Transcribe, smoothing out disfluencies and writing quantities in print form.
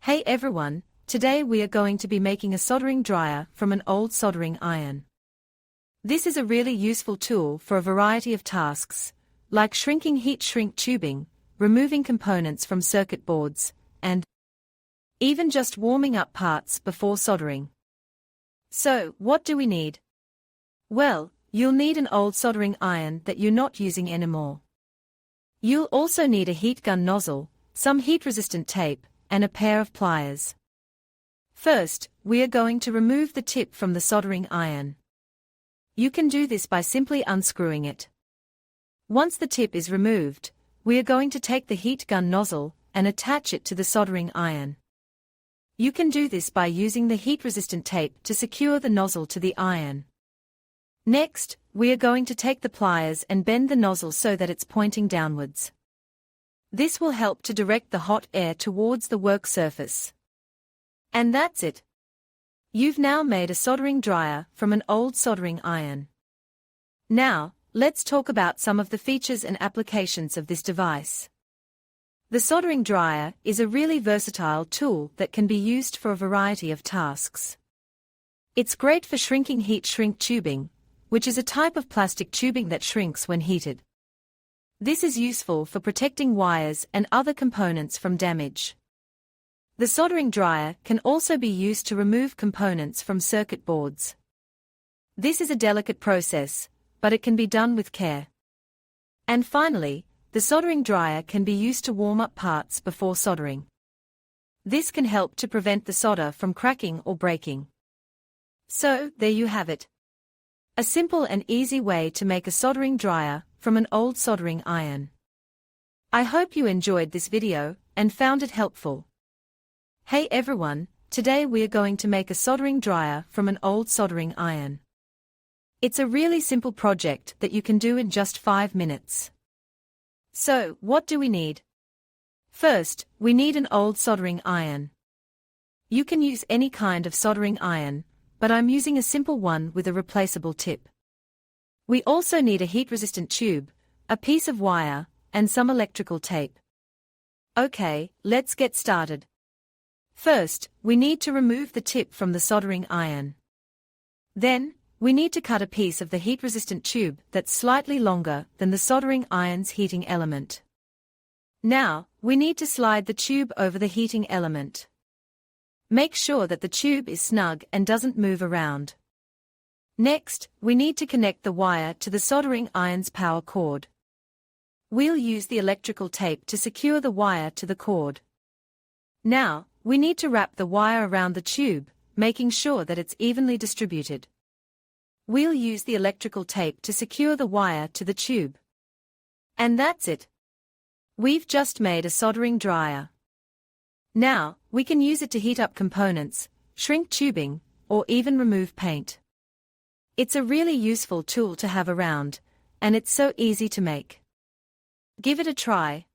Hey everyone, today we are going to be making a soldering dryer from an old soldering iron. This is a really useful tool for a variety of tasks, like shrinking heat shrink tubing, removing components from circuit boards, and even just warming up parts before soldering. So, what do we need? Well, you'll need an old soldering iron that you're not using anymore. You'll also need a heat gun nozzle, some heat-resistant tape, and a pair of pliers. First, we are going to remove the tip from the soldering iron. You can do this by simply unscrewing it. Once the tip is removed, we are going to take the heat gun nozzle and attach it to the soldering iron. You can do this by using the heat-resistant tape to secure the nozzle to the iron. Next, we are going to take the pliers and bend the nozzle so that it's pointing downwards. This will help to direct the hot air towards the work surface. And that's it. You've now made a soldering dryer from an old soldering iron. Now, let's talk about some of the features and applications of this device. The soldering dryer is a really versatile tool that can be used for a variety of tasks. It's great for shrinking heat shrink tubing, which is a type of plastic tubing that shrinks when heated. This is useful for protecting wires and other components from damage. The soldering dryer can also be used to remove components from circuit boards. This is a delicate process, but it can be done with care. And finally, the soldering dryer can be used to warm up parts before soldering. This can help to prevent the solder from cracking or breaking. So, there you have it. A simple and easy way to make a soldering dryer from an old soldering iron. I hope you enjoyed this video and found it helpful. Hey everyone, today we are going to make a soldering dryer from an old soldering iron. It's a really simple project that you can do in just 5 minutes. So, what do we need? First, we need an old soldering iron. You can use any kind of soldering iron, but I'm using a simple one with a replaceable tip. We also need a heat-resistant tube, a piece of wire, and some electrical tape. Okay, let's get started. First, we need to remove the tip from the soldering iron. Then, we need to cut a piece of the heat-resistant tube that's slightly longer than the soldering iron's heating element. Now, we need to slide the tube over the heating element. Make sure that the tube is snug and doesn't move around. Next, we need to connect the wire to the soldering iron's power cord. We'll use the electrical tape to secure the wire to the cord. Now, we need to wrap the wire around the tube, making sure that it's evenly distributed. We'll use the electrical tape to secure the wire to the tube. And that's it. We've just made a soldering dryer. Now, we can use it to heat up components, shrink tubing, or even remove paint. It's a really useful tool to have around, and it's so easy to make. Give it a try.